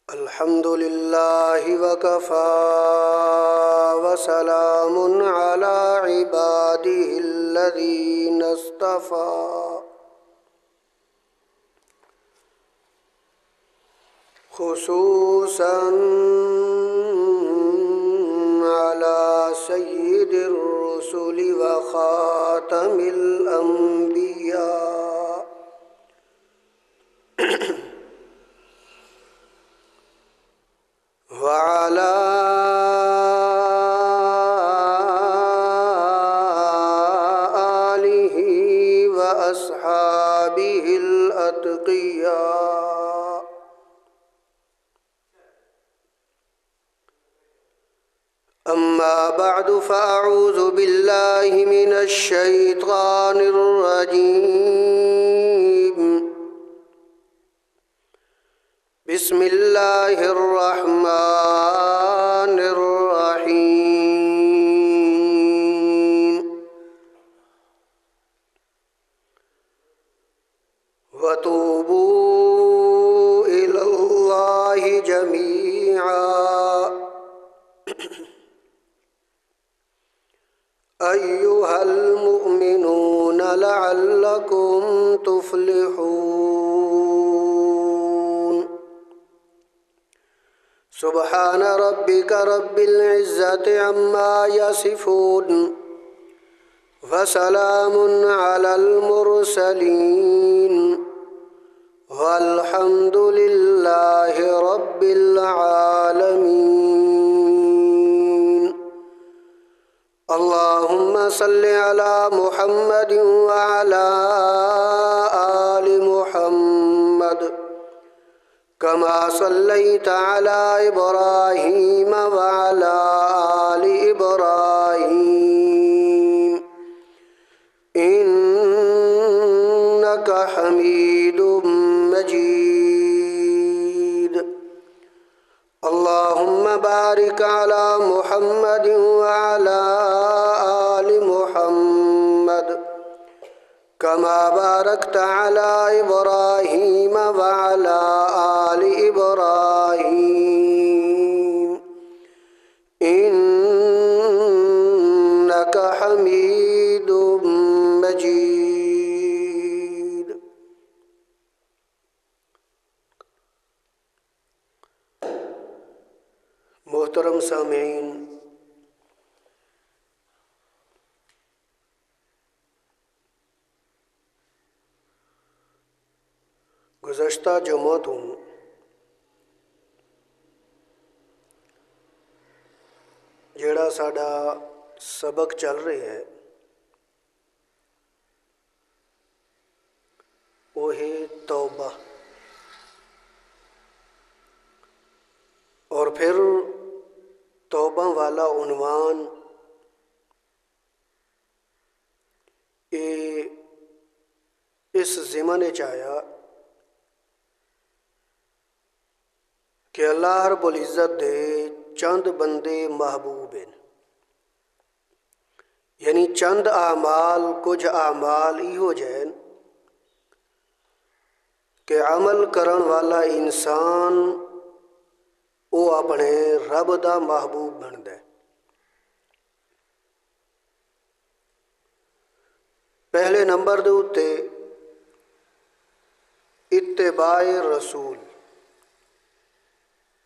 الحمد لله وكفى وسلام على عباده الذين اصطفى خصوصا على سيد الرسل وخاتم الأنبياء وعلى آله وأصحابه الأتقياء. أما بعد فأعوذ بالله من الشيطان الرجيم. بسم الله الرحمن الرحيم. وتوبوا إلى الله جميعا أيها المؤمنون لعلكم تفلحون. سبحان ربك رب العزة عما يصفون وسلام على المرسلين والحمد لله رب العالمين. اللهم صل على محمد وعلى آل محمد كما صليت على إبراهيم وعلى آل إبراهيم إنك حميد مجيد. اللهم بارك على محمد وعلى آل محمد كما باركت على إبراهيم وعلى آل إبراهيم إنك حميد مجيد. محترم سامعین، گزشتہ جمعہ تو جڑا ساڈا سبق چل رہا ہے وہ ہے توبہ، اور پھر توبہ والا عنوان اس ضمن چایا کہ اللہ رب العزت دے چند بندے محبوب ہیں، یعنی چند اعمال کچھ اعمال ایہو جین کہ عمل کرن والا انسان وہ اپنے رب دا محبوب بنتا ہے۔ پہلے نمبر دے اتے اتباع رسول،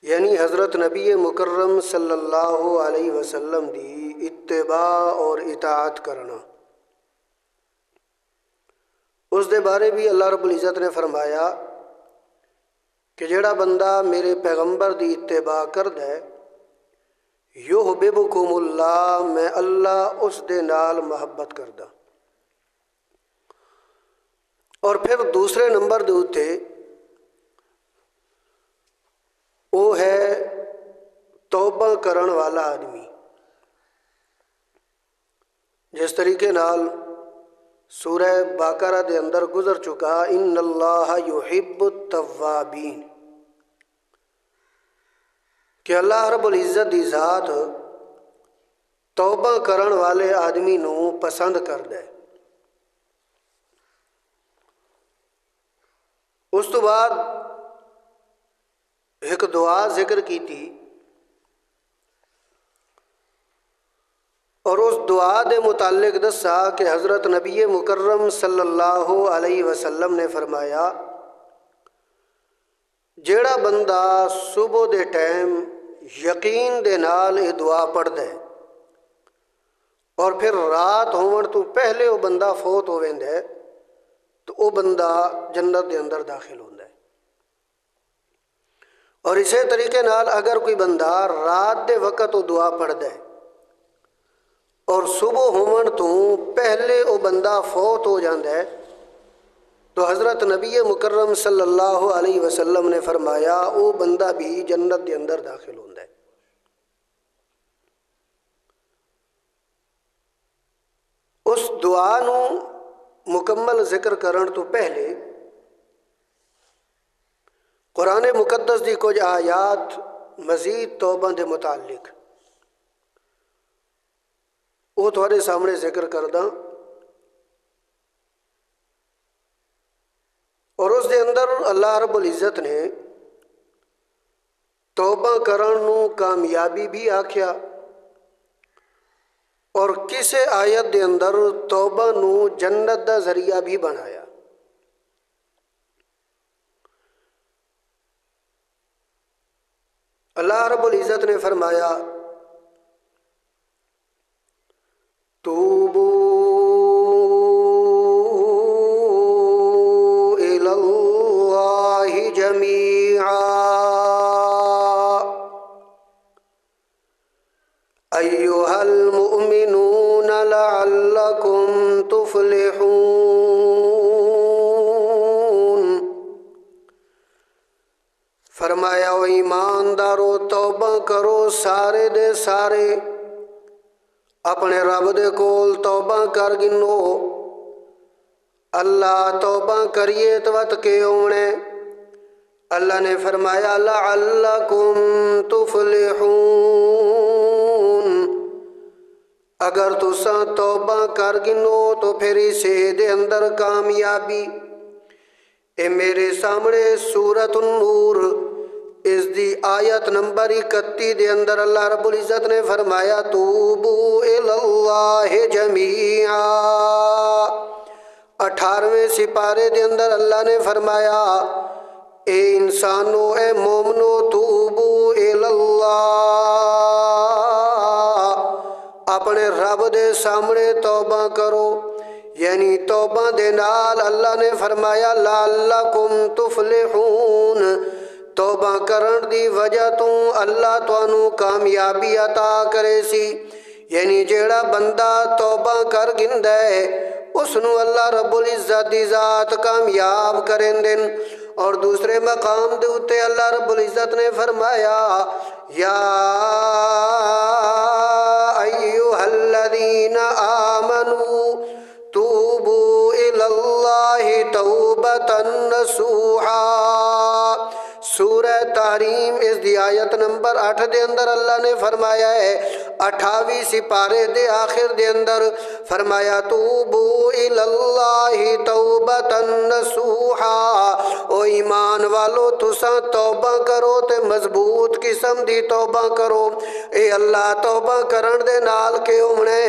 یعنی حضرت نبی مکرم صلی اللہ علیہ وسلم دی اتباع اور اطاعت کرنا۔ اس دے بارے بھی اللہ رب العزت نے فرمایا کہ جڑا بندہ میرے پیغمبر دی اتباع کردا ہے یحببکم اللہ، میں اللہ اس دے نال محبت کردا۔ اور پھر دوسرے نمبر دے اتے وہ ہے توبہ کرن والا آدمی، جس طریقے نال سورہ باقرہ دے اندر گزر چکا ان اللہ یحب التوابین، کہ اللہ رب العزت دی ذات توبہ کرن والے آدمی نو پسند کردا ہے۔ اس تو بعد ایک ایک دعا ذکر کی تھی، اور اس دعا دے متعلق دسا کہ حضرت نبی مکرم صلی اللہ علیہ وسلم نے فرمایا جیڑا بندہ صبح دے ٹائم یقین دے نال یہ دعا پڑھدا ہے اور پھر رات ہون تو پہلے وہ بندہ فوت ہو ویندا ہے تو وہ بندہ جنت دے اندر داخل ہوندا ہے۔ اور اسی طریقے نال اگر کوئی بندہ رات دے وقت وہ دعا پڑھدا ہے اور صبح ہون تو پہلے وہ بندہ فوت ہو جاندہ ہے تو حضرت نبی مکرم صلی اللہ علیہ وسلم نے فرمایا وہ بندہ بھی جنت دے اندر داخل ہوندا ہے۔ اس دعا نو مکمل ذکر کرن تو پہلے قرآن مقدس دی کچھ آیات مزید توبہ دے متعلق وہ تھوڑے سامنے ذکر کردہ، اور اس دے اندر اللہ رب العزت نے توبہ کرن نو کامیابی بھی آکھیا اور کسے آیت دے اندر توبہ نو جنت دا ذریعہ بھی بنایا۔ اللہ رب العزت نے فرمایا توبو الی اللہ جمیعا ایہا المؤمنون لعلکم تفلحون۔ فرمایا او ایماندارو توبہ کرو سارے دے سارے، اپنے رب دے کول توبہ کر گنو۔ اللہ توبہ کریے تو وقت کے ہونے، اللہ نے فرمایا لعلکم تفلحون، اگر تساں توبہ کر گنو تو پھر اسے دے اندر کامیابی۔ اے میرے سامنے سورۃ النور اس دی آیت نمبر 31 دے اندر اللہ رب العزت نے فرمایا توبو الی اللہ جمیعا۔ 18ویں سپارے دے اندر اللہ نے فرمایا اے انسانو اے مومنو توبو الی اللہ، اپنے رب دے سامنے توبہ کرو، یعنی توبہ دے نال اللہ نے فرمایا لعلکم تفلحون، توبہ کرن دی وجہ تو اللہ توانو کامیابی عطا کرے سی، یعنی جیڑا بندہ توبہ کر گندا ہے اس نو اللہ رب العزت دی ذات کامیاب کریں دن۔ اور دوسرے مقام دے اتے اللہ رب العزت نے فرمایا یا ایھا الذین آمنوا توبوا الی اللہ توبۃ نصوحا۔ سورہ تحریم اس دی آیت نمبر 8 دے اندر اللہ نے فرمایا ہے، 28ویں سپارے دے آخر دے اندر فرمایا توبو الی اللہ توبۃ نصوحا۔ او ایمان والو تساں توبہ کرو تے مضبوط قسم دی توبہ کرو۔ اے اللہ توبہ کرن دے نال کے ہونے،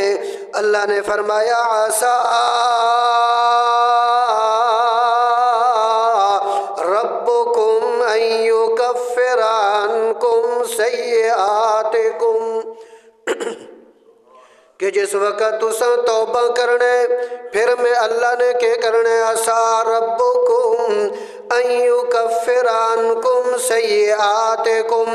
اللہ نے فرمایا عسا ربکم ان یکفر عنکم سیئاتکم، کہ جس وقت تساں توبہ کرنے پھر میں اللہ نے کہ کرنے عسا ربکم ان یکفر عنکم سیئاتکم،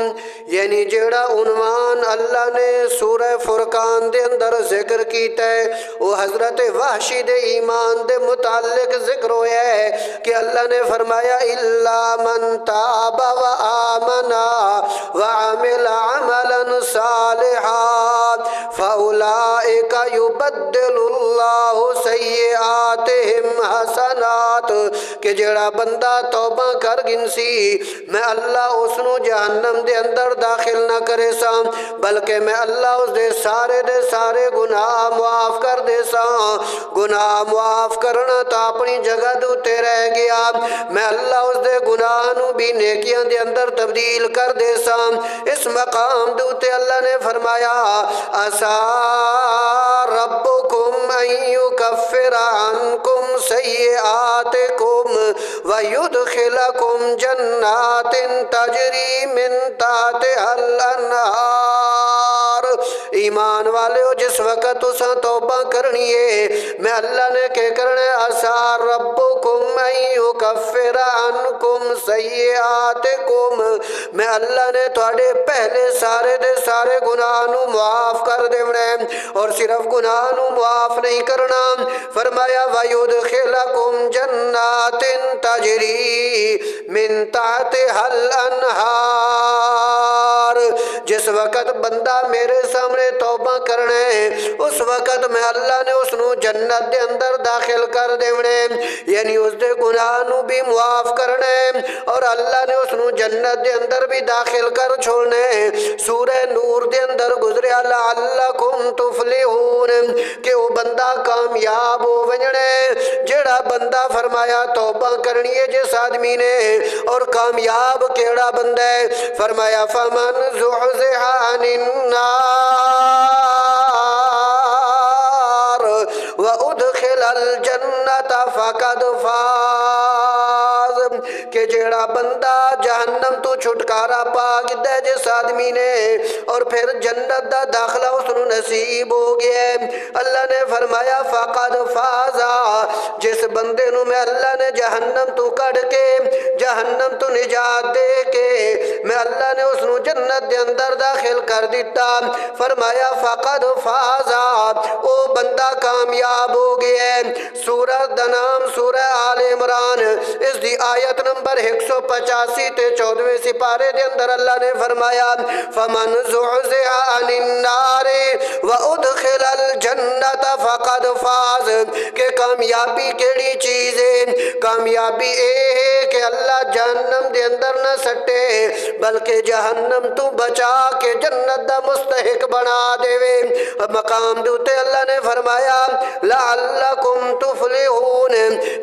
یعنی جیڑا عنوان اللہ نے سورہ فرقان دے اندر ذکر کیتا ہے وہ حضرت وحشی دے ایمان دے متعلق ذکر ہویا ہے کہ اللہ نے فرمایا الا من تاب و آمنا وعمل عملا صالحا فاولئک یبدل اللہ سیئاتہم حسنات بات کہ جڑا بندہ توبہ کر گنسی میں اللہ اس نو جہنم دے اندر داخل نہ کرے سا بلکہ میں اللہ اس دے سارے گناہ معاف کر دے سا گناہ معاف کرنا تا اپنی جگہ دوتے رہ گیا میں اللہ اس دے گناہ نو بھی نیکیاں دے اندر تبدیل کر دے سا اس مقام دوتے اللہ نے فرمایا اسا ربکم ان یکفر عنکم سیئاتکم ویدخلکم جنات تجری من تحتها الانہار ایمان والے ہو جس وقت تساں توبہ کرنی ہے میں اللہ نے کہ کرنے اسا ربکم ان یکفر عنکم سیئاتکم میں اللہ نے تھوڑے پہلے سارے گناہ نو معاف کر دیونے اور صرف گناہ نو معاف نہیں کرنا فرمایا وَيُدْخِلَكُمْ جَنَّاتٍ تَجْرِي مِن تَحْتِهَا الْأَنْهَارُ جس وقت بندہ میرے سامنے توبہ کرنے اس وقت میں اللہ نے اس نو جنت دے اندر داخل کر دیونے یعنی اس دے گناہ نو بھی معاف کرنے اور اللہ نے اس نو جنت دے اندر بھی داخل کر چھوڑنے سورہ نور دے اندر گزرے لعلکم تفلحون کہ وہ بندہ کامیاب ہو ونجنے جڑا بندہ فرمایا توبہ کرنی ہے جس آدمی نے اور کامیاب کیڑا بندہ ہے فرمایا فمن زحزح عن النار وادخل الجنت فقد فاز کہ جڑا بندہ جہنم تو چھٹکارا پا گیا جس آدمی نے اور پھر جنت دا داخلہ اس نو نصیب ہو گیا اللہ نے فرمایا فقد فازا جس بندے نو میں اللہ نے جہنم تو کڑ کے جہنم تو نجات دے کے میں اللہ نے اس نو جنت دے اندر داخل کر دیتا فرمایا فقد فازا او بندہ کامیاب ہو گیا سورہ دا نام سورہ آل عمران اس دی آیت نمبر 185 تے 14ویں سپارے دے اندر اللہ نے فرمایا فمن زحزح عن النار وادخل الجنت فقد فاز کہ کامیابی کیڑی چیز ہے کامیابی اے ہے کہ اللہ جہنم دے اندر نہ سٹے بلکہ جہنم تو بچا کے جنت دا مستحق بنا دے مقام دوتے اللہ نے فرمایا لعلکم تفلحون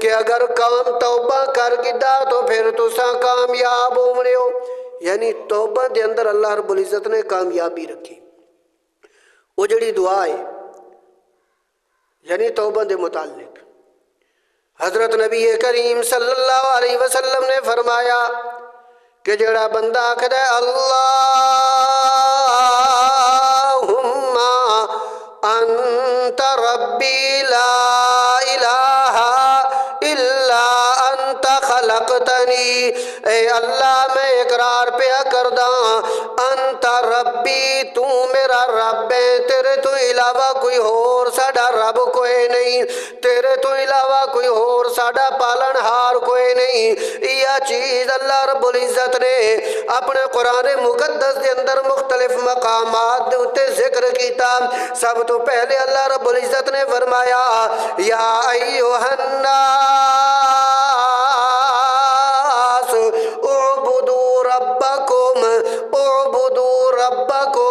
کہ اگر کام توبہ کر گدا تو پھر تساں کامیاب ہونے ہو یعنی توبہ دے اندر اللہ رب العزت نے کامیابی رکھی وہ جڑی دعا ہے یعنی توبہ دے متعلق حضرت نبی کریم صلی اللہ علیہ وسلم نے فرمایا کہ جڑا بندہ آکھدا ہے اللہم انت ربی لا الہ الا انت خلقتنی اے اللہ میں اقرار پہ کردہ انت ربی تو میرا رب ہے تیرے تو علاوہ کوئی اور ساڈا رب کوئی نہیں تیرے تو علاوہ کوئی اور ساڈا پالن ہار کوئی نہیں یہ چیز اللہ رب العزت نے اپنے قرآن مقدس کے اندر مختلف مقامات دوتے ذکر کیتا سب تو پہلے اللہ رب العزت نے فرمایا یا ایوہ الناس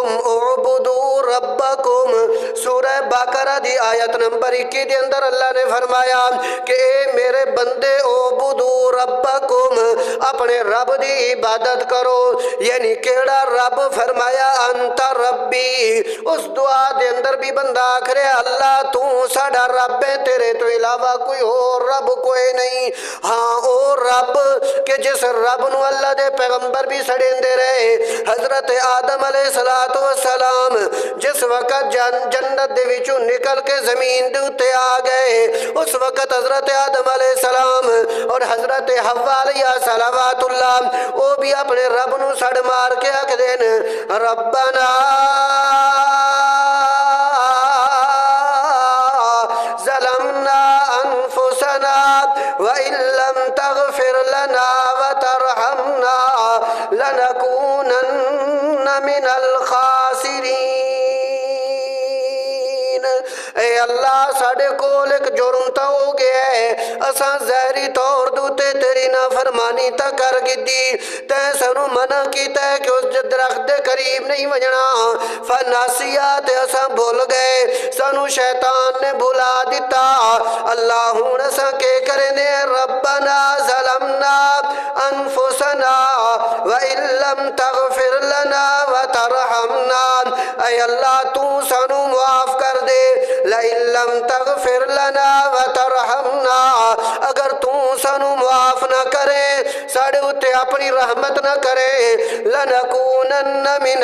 اعبدوا ربکم سورہ بقرہ دی آیت نمبر 21 دے اندر اللہ نے فرمایا کہ اے میرے بندے اعبدوا ربکم اپنے رب دی عبادت کرو یعنی کیڑا رب فرمایا انت ربی اس دعا دے اندر بھی بندہ آکھرے اللہ تو ساڈا رب ہے تیرے تو علاوہ کوئی اور رب کوئی نہیں ہاں او رب کہ جس رب نو اللہ دے پیغمبر بھی سڑیندے رہے حضرت آدم علیہ السلام جس وقت جنت دے وچوں نکل کے زمین دے اتے آ گئے اس وقت حضرت آدم علیہ السلام اور حضرت حوا علیہ صلوات اللہ وہ بھی اپنے رب نو سڑ مار کے آکھ دین ربنا ظلمنا انفسنا وإن لم تغفر لنا وترحمنا لنكونن من الخاسرين اے اللہ ساڑے کول ایک جرم تا ہو گیا ہے اساں ظاہری طور دوتے تیری نافرمانی تا کر گدی تے سنو منع کیتا ہے کہ اس درخت دے قریب نہیں وجنا فناسیات اساں بھول گئے سانو شیطان نے بھلا دیتا اللہ ہون اساں کے کرنے ربنا ظلمنا انفسنا وَإِن لَّمْ تَغْفِرْ لَنَا وَتَرْحَمْنَا اے اللہ تو سانو معاف کر دے لَإِن لَّمْ تَغْفِرْ لَنَا وَتَرْحَمْنَا اگر تو سانو معاف نہ کرے ساڑے اتے اپنی رحمت نہ کرے لَنَكُونَنَّ مِنَ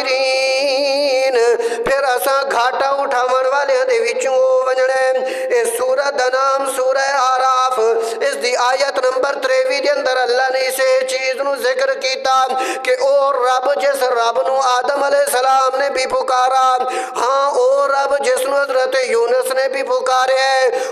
الْخَاسِرِينَ پھر اساں گھاٹا اٹھاون والے دے وچوں ونجنے اس سورہ دا نام سورہ آراف اس دی آیت نمبر 23 دے اندر اللہ نے اسے چیز نو ذکر کیتا کہ او رب جس رب نو آدم علیہ السلام نے بھی پکارا ہاں او رب جس نو حضرت یونس نے بھی پکارے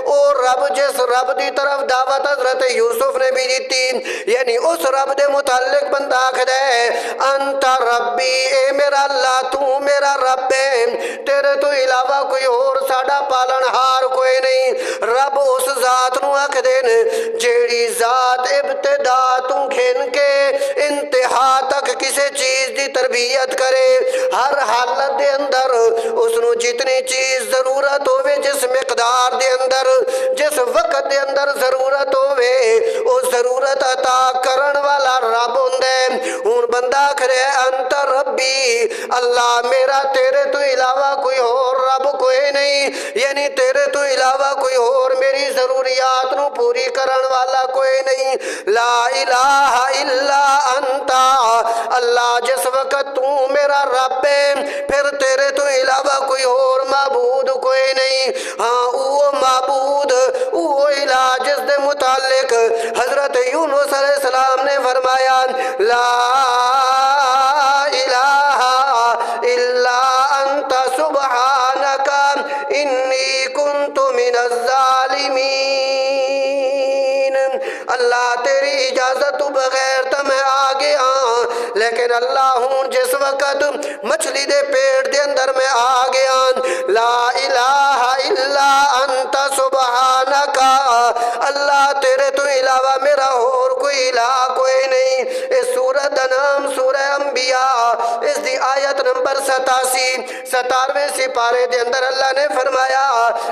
او رب جس رب دی طرف دعوت حضرت یوسف نے بھی دیتی یعنی اس رب دے متعلق بندہ آکھدا ہے انت ربی اے میرا اللہ تو میرا رب ہے تیرے تو علاوہ کوئی اور ساڑا پالن ہار کوئی نہیں رب اس ذات نو آکھدے نے جیڑی ذات ابتدا تو کھین کے انتہا تک کسی چیز دی تربیت کرے ہر حالت دے اندر اس نو جتنی چیز ضرورت ہوئے جس مقدار دے اندر جس وقت دے اندر ضرورت ہوئے او ضرورت عطا کرن والا رب ہوندے ہون بندہ کرے انت ربی اللہ میرا تیرے تو علاوہ کوئی اور رب کوئی نہیں یعنی تیرے تو علاوہ کوئی اور میری ضروریات نو پوری کرن والا کوئی نہیں لا الہ الا انتا اللہ جس وقت تو میرا رب ہے پھر تیرے تو علاوہ کوئی اور معبود کوئی نہیں ہاں وہ معبود وہ الہ جس دے متعلق حضرت یونس علیہ السلام نے فرمایا لا الہ الا انت سبحانک انی کنت من الظالمین اللہ تیری اجازت بغیر تو میں آگے لیکن اللہ ہوں جس وقت مچھلی دے پیٹ دے اندر میں آگے لا الہ الا انت سبحانک اللہ تیرے تو علاوہ میرا اور کوئی الہ کوئی نہیں اس سورہ دا نام سورہ انبیاء اس دی آیت نمبر 87 سپارے دے اندر اللہ نے فرمایا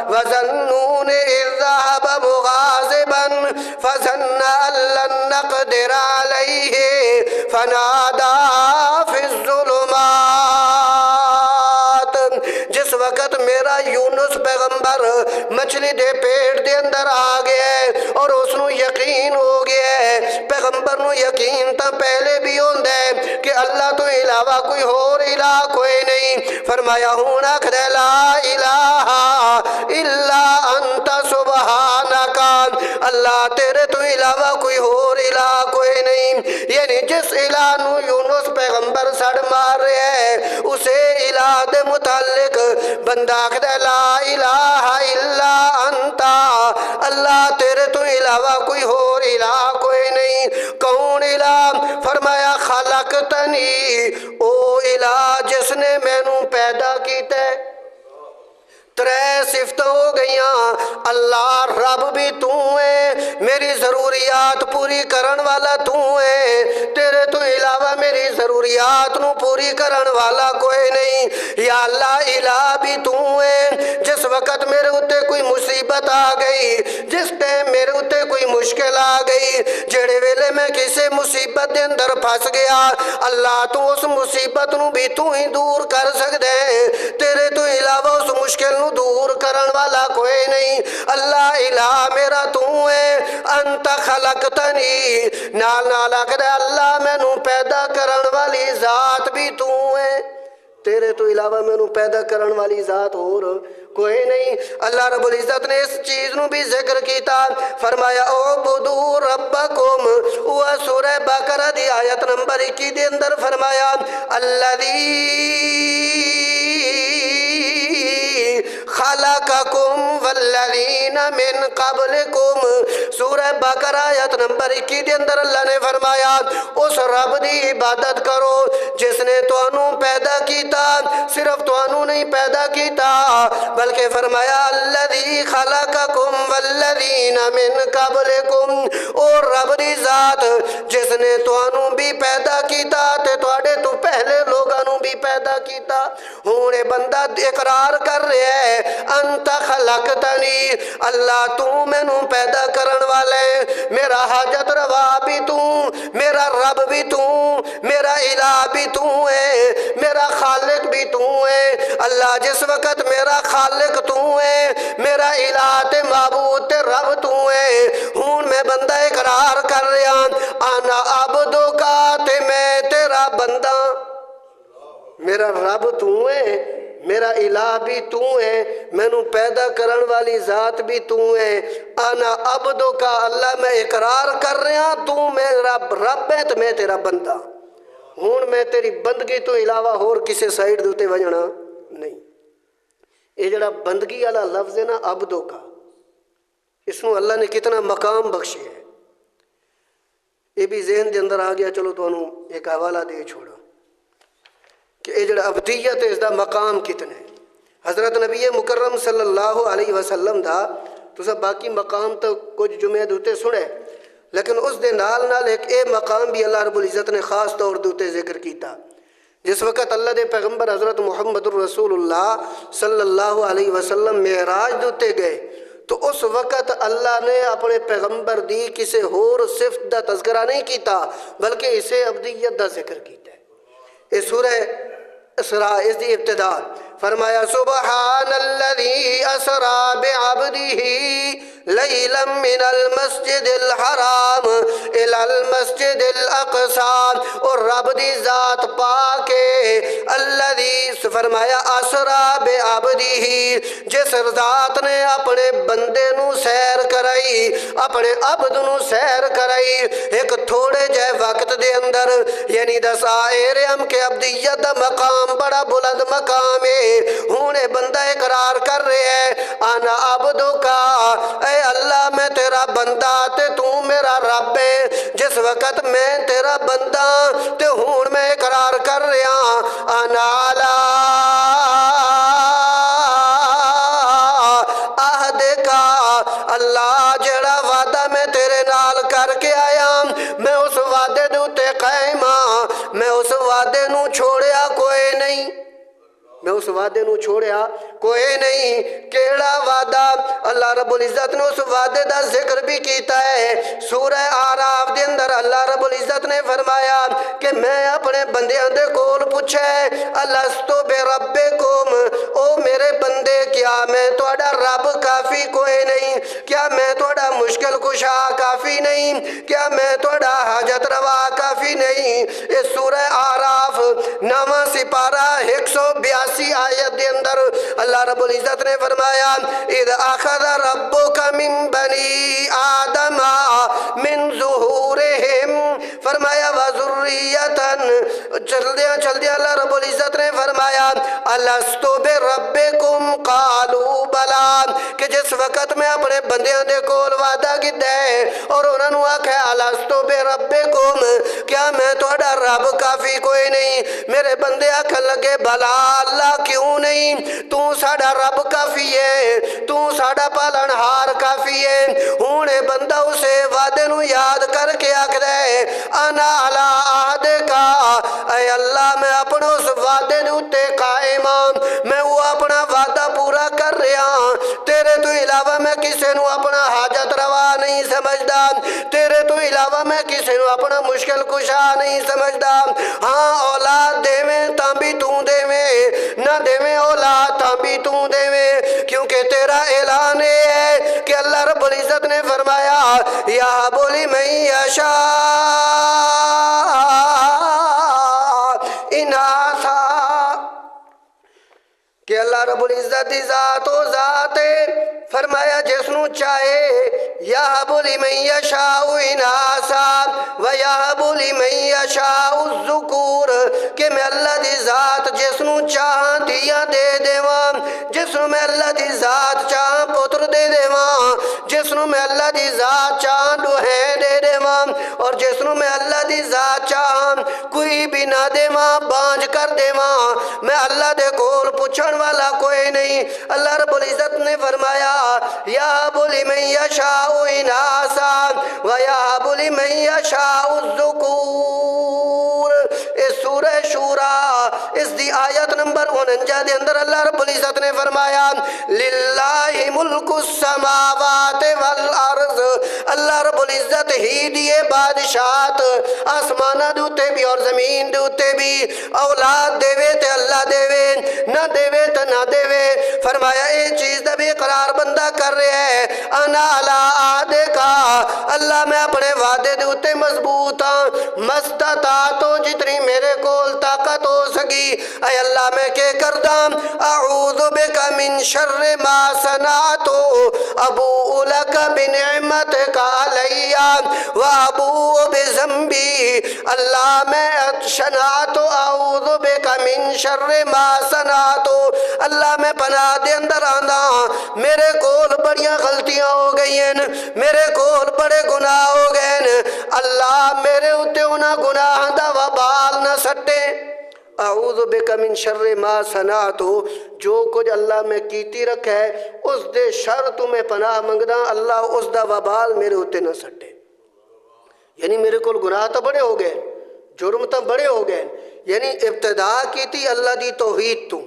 وَظَنُّونِ إِذْ ذَهَبَ مُغَاضِبًا فَظَنَّ أَن لَّن نَّقْدِرَ عَلَيْهِ فَنَادَىٰ فِي الظُّلُمَاتِ جس وقت میرا یونس پیغمبر مچھلی دے پیٹ دے اندر آ گیا اور اس نو یقین ہو گیا پیغمبر نو یقین تا پہلے بھی ہوندے کہ اللہ تو علاوہ کوئی اور الہ کوئی نہیں فرمایا ہون آکھدے لا الہ الا انت سبحانک اللہ تیرے تو علاوہ کوئی اور الہ کوئی نہیں یعنی جس الہ نو یونس پیغمبر سڑ مار رہے ہیں اسے الہ دے متعلق بندہ آکھدے لا الہ الا انت اللہ تیرے تو علاوہ کوئی اور الہ کوئی نہیں کون الہ فرمایا خلقتنی او الہ جس نے میں نو پیدا کیتا ہے ترے صفت ہو گئیاں اللہ رب بھی تو ہے میری ضروریات پوری کرن والا تو ہے تیرے تو علاوہ میری ضروریات نو پوری کرن والا کوئی نہیں یا اللہ الہ بھی تو ہے جس وقت میرے اتے کوئی مصیبت آ گئی جس ٹائم میرے اتے کوئی مشکل آ گئی جڑے ویلے میں کسی مصیبت دے اندر پھنس گیا اللہ تو اس مصیبت نو بھی تو ہی دور کر سکدے تیرے تو علاوہ اس مشکل نو دور کرن والا کوئی نہیں اللہ الہ میرا تو ہے انت خلقتنی نال نال آکھدے اللہ میں نو پیدا کرن والی ذات بھی تو ہے تیرے تو علاوہ میں نو پیدا کرن والی ذات اور کوئی نہیں اللہ رب العزت نے اس چیز نو بھی ذکر کیتا فرمایا اعبدوا ربکم وہ سورہ بقرہ دی آیت نمبر 21 دے اندر فرمایا الذی خلقکم والذین من قبلکم۔ سورہ بقرہ آیت نمبر 21 دے اندر اللہ نے فرمایا اس رب دی عبادت کرو جس نے تانوں پیدا کیتا، صرف تانوں نہیں پیدا کیتا بلکہ فرمایا الذی خلقکم والذین من قبلکم، اور رب دی ذات جس نے تانوں بھی پیدا کیتا تے تواڈے تو پہلے لوگاں بھی پیدا کیتا۔ ہن اے بندہ اقرار کر رہا ہے انت خلقتنی، اللہ تو مینوں پیدا کرن والے، میرا حاجت روا بھی تو، میرا رب بھی تو، میرا الہ بھی تو ہے، میرا خالق بھی تو ہے۔ اللہ جس وقت میرا خالق تو ہے، میرا الہ تے معبود تے رب تو ہے، ہن میں بندہ اقرار کر رہا انا عبدک، تے میں تیرا بندہ، میرا رب تو ہے، میرا الہ بھی تو ہے، مینوں پیدا کرن والی ذات بھی تو ہے۔ انا عبدک، اللہ میں اقرار کر رہا تو میرا رب ہے تے میں تیرا بندہ، ہن میں تیری بندگی تو علاوہ ہور کسے سائڈ دوتے وجنا نہیں۔ یہ جڑا بندگی والا لفظ ہے نا عبدک، اس نو اللہ نے کتنا مقام بخشے ہے، یہ بھی ذہن دے اندر آ گیا۔ چلو تانوں ایک حوالہ دے چھوڑا کہ یہ جڑا عبدیت ہے اس دا مقام کتنا ہے۔ حضرت نبی مکرم صلی اللہ علیہ وسلم دا تسا باقی مقام تو کچھ جمعے دوتے سنے، لیکن اس دے نال نال ایک اے مقام بھی اللہ رب العزت نے خاص طور دوتے ذکر کیتا۔ جس وقت اللہ دے پیغمبر حضرت محمد الرسول اللہ صلی اللہ علیہ وسلم معراج دوتے گئے تو اس وقت اللہ نے اپنے پیغمبر دی کسے ہور صفت دا تذکرہ نہیں کیتا بلکہ اسے عبدیت دا ذکر کیتا ہے۔ اس سورہ اسراء اس دی ابتدا فرمایا سبحان الذی اسرا بعبدہ لیلا من المسجد الحرام الی المسجد الاقصی، اور رب دی ذات پاک الذی فرمایا اسرا بعبدہ، جس ذات نے اپنے بندے نو سیر کرائی، اپنے عبد نو سیر کرائی ایک تھوڑے جے وقت دے اندر، یعنی دسائے ہم کہ عبدیت دا مقام بڑا بلند مقام ہے۔ ہن بندہ اقرار کر رہے ہے انا عبدک، اے اللہ میں تیرا بندہ تے تو میرا رب ہے۔ جس وقت میں تیرا بندہ تے ہن میں اقرار کر رہا انا علی عہدک، اللہ جڑا وعدہ میں تیرے نال کر کے آیا میں اس وعدے دے تے قائم ہاں، میں اس وعدے نو چھوڑیا کوئی نہیں، میں اس وعدے نو چھوڑیا کوئی نہیں۔ کیڑا وعدہ؟ اللہ رب العزت نے اس وعدے دا ذکر بھی کیتا ہے سورہ آراف دے اندر۔ اللہ رب العزت نے فرمایا کہ میں اپنے بندیاں دے کول پوچھے الستو بربکم، او میرے بندے کیا میں تہاڈا رب کافی کوئی نہیں؟ کیا میں تہاڈا مشکل کشا کافی نہیں؟ کیا میں تہاڈا حاجت روا کافی نہیں؟ اس سورہ آراف 9واں سپارہ 182 آیت دے اندر اللہ رب العزت نے فرمایا اذ اخذ ربک من بنی آدم من ظہورہم، فرمایا وذریۃ، چل دیا اللہ رب العزت نے فرمایا الستو بربکم قالوا بلا، کہ جس وقت میں اپنے بندیاں دے کول وعدہ کیتا ہے اور انہاں نو آکھیا الستو بربکم، کیا میں تہاڈا رب کافی کوئی نہیں؟ میرے بندے آکھن لگے بلا اللہ کیوں نہیں، تو ساڈا رب کافی ہے، تو ساڈا پالنہار کافی ہے۔ ہن بندہ اسے وعدے نو یاد کر کے آکھدا ہے انا علی عہدک، اے اللہ میں اپنے اس وعدے دے اتے قائم ہاں، میں وہ اپنا وعدہ پورا کر رہا ہاں، تیرے تو علاوہ میں کسے نو اپنا حاجت روا نہیں سمجھدا، تیرے تو علاوہ میں کسے نو اپنا مشکل کشا نہیں سمجھدا۔ ہاں اولاد دیویں تاں بھی تو دیویں، نہ دیویں اولاد تاں بھی تو دیویں، کیونکہ تیرا اعلان ہے کہ اللہ رب العزت نے فرمایا یا بولی من یشاء اناثا، کہ اللہ رب العزت دی ذات و ذات ہے، فرمایا جس نو چاہے یا بولی من یشاء اناثا و یا بولی من یشاء الذکور، کہ میں اللہ دی ذات جس نو چاہاں دیا دے دیواں، جس نو میں اللہ دی ذات چاہاں پتر دے دیواں، جس نو میں اللہ دی ذات چاہاں دوہین دے دیواں، اور جس نو میں اللہ دی ذات چاہاں کوئی بھی نہ دیواں، بانج کر دیواں، میں اللہ دے کول پوچھن والا کوئی نہیں۔ اللہ رب العزت نے فرمایا یَہَبُ لِمَن یَشَاءُ إِنَاثًا وَیَہَبُ لِمَن یَشَاءُ الذُّکُورَ۔ اس سورہ شورا اس دی آیت نمبر 49 دے اندر اللہ رب العزت نے فرمایا لِلَّهِ مُلْكُ السَّمَاوَاتِ وَالْأَرْضِ، اللہ رب العزت ہی دیے بادشاہت آسمانہ دوتے بھی اور زمین دوتے بھی، اولاد دے وے تے اللہ دے وے، نہ دے وے تے نہ دے وے۔ فرمایا اے چیز دا بھی اقرار بندہ کر رہے ہے، انا علی عہدک، اللہ میں اپنے وعدے دوتے مضبوط ہاں، مستطاعت جتنی میرے کول طاقت ہو سکی، اے اللہ میں کہ کردام اعوذ بک من شر ما صنعت ابوء لک بنعمتک علی وابوء بذنبی، اللہ میں شنعت اعوذ بک من شر ما صنعت، اللہ میں پناہ دے اندر آنا میرے کول بڑیاں غلطیاں ہو گئی ہیں، میرے کول بڑے گناہ ہو گئے ہیں، اللہ میرے اتے انہاں گناہ دا وبال نہ سٹے۔ اعوذ بک من شر ما صنعت، جو کچھ اللہ میں کیتی رکھا ہے اس دے شر تمہیں پناہ منگدا، اللہ اس دا وبال میرے اتے نہ سٹے۔ یعنی میرے کول گناہ تو بڑے ہو گئے، جرم تو بڑے ہو گئے، یعنی ابتدا کی تھی اللہ دی توحید تو،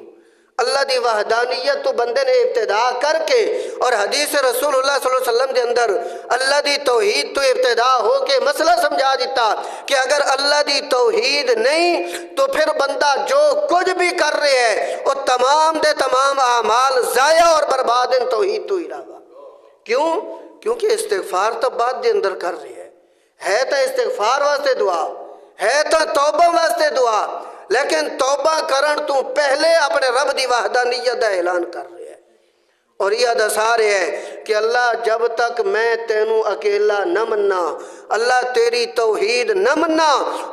اللہ دی وحدانیت تو بندے نے ابتدا کر کے، اور حدیث رسول اللہ صلی اللہ علیہ وسلم دے اندر اللہ دی توحید تو ابتدا ہو کے مسئلہ سمجھا دیتا کہ اگر اللہ دی توحید نہیں تو پھر بندہ جو کچھ بھی کر رہے ہے وہ تمام دے تمام اعمال ضائع اور برباد ہیں توحید تو علاوہ۔ کیوں؟ کیونکہ استغفار تو بعد دے اندر کر رہے ہے تو استغفار واسطے دعا ہے، تو توبہ واسطے دعا، لیکن توبہ کرن تو پہلے اپنے رب دی وحدانیت دا اعلان کر رہے ہیں اور یہ دسا رہے ہیں کہ اللہ جب تک میں تینوں اکیلا نہ مننا، اللہ تیری توحید نہ مننا،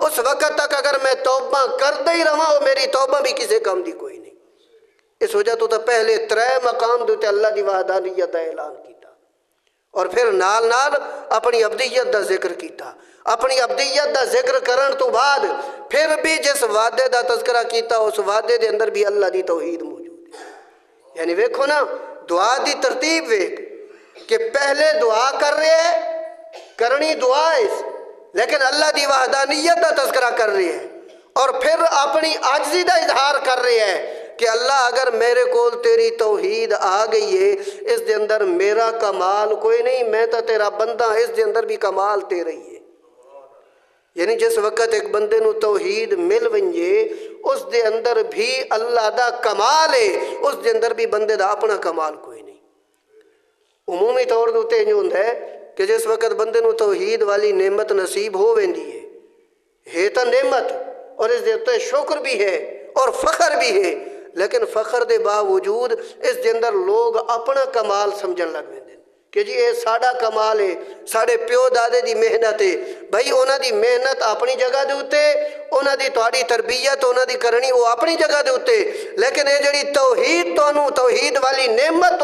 اس وقت تک اگر میں توبہ کردے ہی رہا وہ میری توبہ بھی کسی کام دی کوئی نہیں۔ اس وجہ تو پہلے 3 مقام دوتے اللہ دی وحدانیت دا اعلان کیتا، اور پھر نال نال اپنی عبدیت دا ذکر کیتا، اپنی عبدیت دا ذکر کرن تو بعد پھر بھی جس وعدے دا تذکرہ کیتا اس وعدے دے اندر بھی اللہ دی توحید موجود ہے۔ یعنی ویکھو نا دعا دی ترتیب ویکھ کہ پہلے دعا کر رہے ہیں، کرنی دعا ہے لیکن اللہ دی وحدانیت دا تذکرہ کر رہے ہیں، اور پھر اپنی عاجزی دا اظہار کر رہے ہیں کہ اللہ اگر میرے کول تیری توحید آ گئی ہے اس دے اندر میرا کمال کوئی نہیں، میں تو تیرا بندہ، اس دے اندر بھی کمال تیرا ہی ہے۔ یعنی جس وقت ایک بندے نو توحید مل ونجے اس دے اندر بھی اللہ دا کمال ہے، اس دے اندر بھی بندے دا اپنا کمال کوئی نہیں۔ عمومی طور دوتے جو ہوندہ ہے کہ جس وقت بندے نو توحید والی نعمت نصیب ہو ویندی ہے تو نعمت، اور اس دے اتے شکر بھی ہے اور فخر بھی ہے، لیکن فخر دے باوجود اس دے اندر لوگ اپنا کمال سمجھن لگ ویندے کہ جی اے ساڑا کمال ہے، ساڑے پیو دادے دی محنت ہے۔ بھائی اونا دی محنت اپنی جگہ دے ہوتے، اونا دی توڑی تربیت اونا دی کرنی وہ اپنی جگہ دے ہوتے، لیکن اے جڑی توحید توحید والی نعمت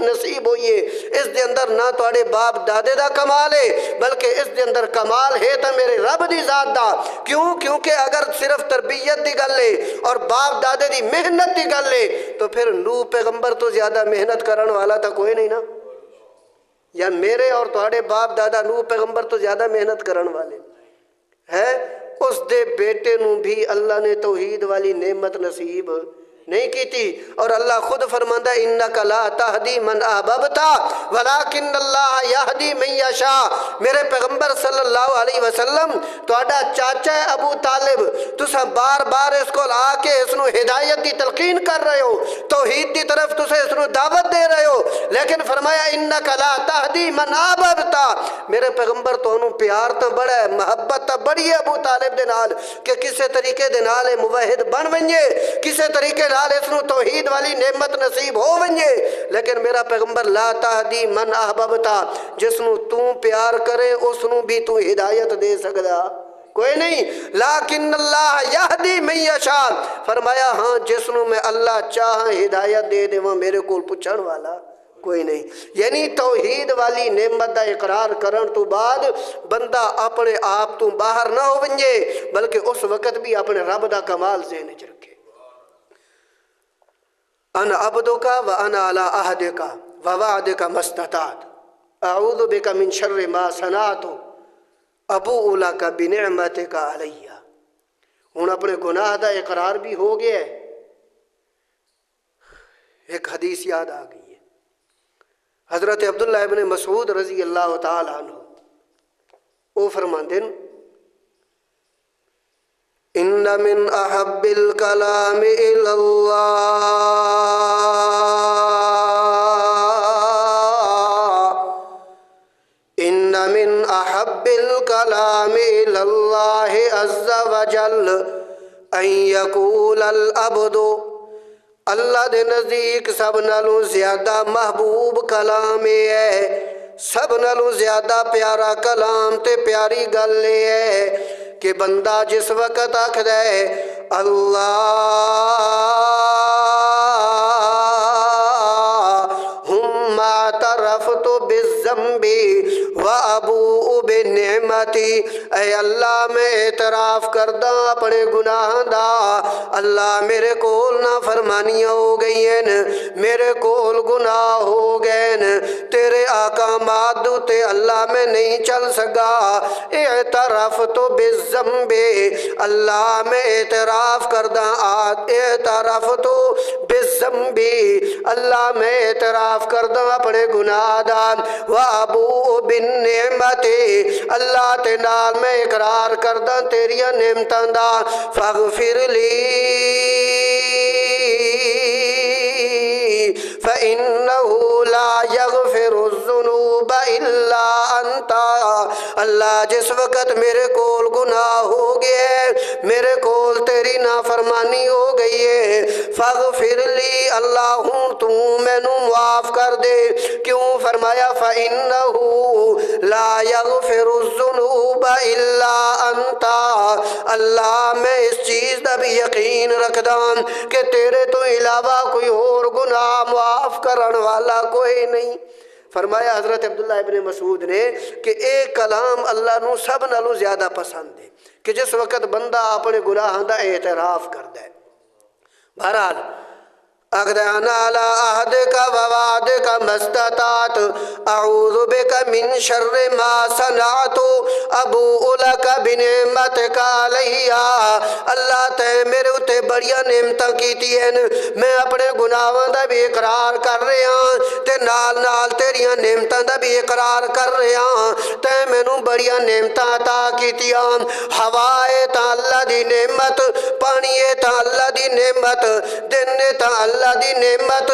نصیب ہوئی ہے اس دے اندر نہ توڑے باپ دادے دا کمال ہے بلکہ اس دے اندر کمال ہے تا میرے رب دی ذات دا۔ کیوں؟ کیونکہ اگر صرف تربیت دی گل ہے اور باپ دادے دی محنت دی گل ہے تو پھر نوح پیغمبر تو زیادہ محنت کرن والا تا کوئی نہیں نا، یا میرے اور تھوڑے باپ دادا نوح پیغمبر تو زیادہ محنت کرن والے ہے۔ اس دے بیٹے نو بھی اللہ نے توحید والی نعمت نصیب نہیں کی تھی، اور اللہ خود فرماندہ انک لا تہدی من احببت ولکن اللہ یہدی من یشاء۔ میرے پیغمبر صلی اللہ علیہ وسلم تہاڈا چاچا ہے ابو طالب، تسا بار بار اس کو آ کے اس نو ہدایت دی تلقین کر رہے ہو، توحید دی طرف تسے اس نو دعوت دے رہے ہو، لیکن فرمایا انک لا تہدی من احببت۔ میرے پیغمبر تو انہوں پیار تو بڑا ہے، محبت تو بڑی ہے ابو طالب دے نال کہ کسے طریقے دے نال موحد بن ونجے، کسے طریقے نال اس نو توحید والی نعمت نصیب ہو ونجے، لیکن میرا پیغمبر لا تہدی من احببتا، جس نو تو پیار کرے اس نو بھی تو ہدایت دے سکدا کوئی نہیں. لیکن اللہ یہدی من یشاء، فرمایا ہاں جس نو میں اللہ چاہاں ہدایت دے دے وہ میرے کو پوچھن والا کوئی نہیں. یعنی توحید والی نعمت دا اقرار کرن تو بعد بندہ اپنے آپ تو باہر نہ ہو ونجے بلکہ اس وقت بھی اپنے رب دا کمال ذہن وچ رکھے. انا عبدک و انا علی عہدک و وعدک ما استطعت اعوذ بک من شر ما صنعت ابوء لک بنعمتک علی. ہن اپنے گناہ دا اقرار بھی ہو گیا ہے. ایک حدیث یاد آ گئی ہے، حضرت عبداللہ ابن مسعود رضی اللہ تعالی عنہ وہ فرماندے ہیں ان من احب الکلام الی اللہ ان من احب الکلام الی اللہ عز وجل ان یقول العبد، اللہ دے نزدیک سب نالوں زیادہ محبوب کلام ہے، سب نالوں زیادہ پیارا کلام تے پیاری گل ہے کہ بندہ جس وقت آکھدا ہے اللہم اعترفت بالذنب وابوء بنعمتی، اے اللہ میں اعتراف کردہ اپنے گناہ دا، اللہ میرے کول نافرمانیاں ہو گئی ہیں، میرے کول گناہ ہو گئے ہیں، تیرے احکامات تے اللہ میں نہیں چل سکا. اعترفت بالذنب، اللہ میں اعتراف کردہ اعترفت بالذنب، اللہ میں اعتراف کردہ اپنے گناہ دا. وابوء بالنعمت، اللہ تے نال میں اقرار کردہ تیریاں نعمتاں دا. فاغفر لی فإنه لا يغفر الذنوب إلا أنت، اللہ جس وقت میرے کول گناہ ہو گئے، میرے کول تیری نافرمانی ہو گئی ہے، فاغفر لی، اللہ ہوں تو مینوں معاف کر دے. کیوں؟ فرمایا فإنه لا يغفر الذنوب إلا أنت، اللہ میں اس چیز دا بھی یقین رکھدا کہ تیرے تو علاوہ کوئی اور گناہ معاف کرن والا کوئی نہیں. فرمایا حضرت عبداللہ ابن مسعود نے کہ ایک کلام اللہ نو سب نالوں زیادہ پسند ہے کہ جس وقت بندہ اپنے گناہ دا اعتراف کردا ہے. بہرحال اقدانا علی عہدک و وعدک ما استطعت اعوذ بک من شر ما صنعت ابوء لک بنعمتک علی. اللہ تے میرے اتے بڑیاں نعمتاں کیتی ہیں، میں اپنے گناہاں دا بھی اقرار کر رہا ہاں تے نال نال تیریاں نعمتاں دا بھی اقرار کر رہا ہاں. تے مینوں بڑیاں نعمتاں عطا کیتیاں، ہوا ہے تا اللہ دی نعمت، پانی ہے تا اللہ دی نعمت، دن ہے تا اللہ دی نعمت،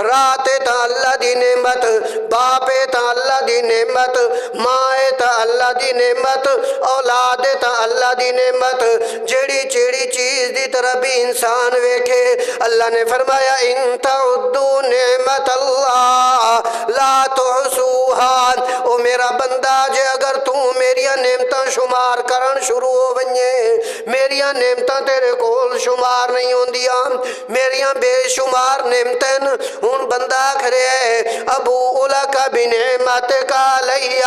رات تا اللہ دی نعمت، باپ تا اللہ دی نعمت، ماں تا اللہ دی نعمت، اولاد تا اللہ دی نعمت. جیڑی جیڑی چیز دی طرح بھی انسان ویکھے، اللہ نے فرمایا ان تعدوا نعمت اللہ لا تحصوها. او میرا بندہ جے اگر تو میریاں نعمتاں شمار کرن شروع ہو ونجے، میریاں نعمتاں تیرے کول شمار نہیں ہوندیاں، میریاں بے شمار نعمتن. ہن بندہ کھڑے ہے ابوء لک بنعمتک علی،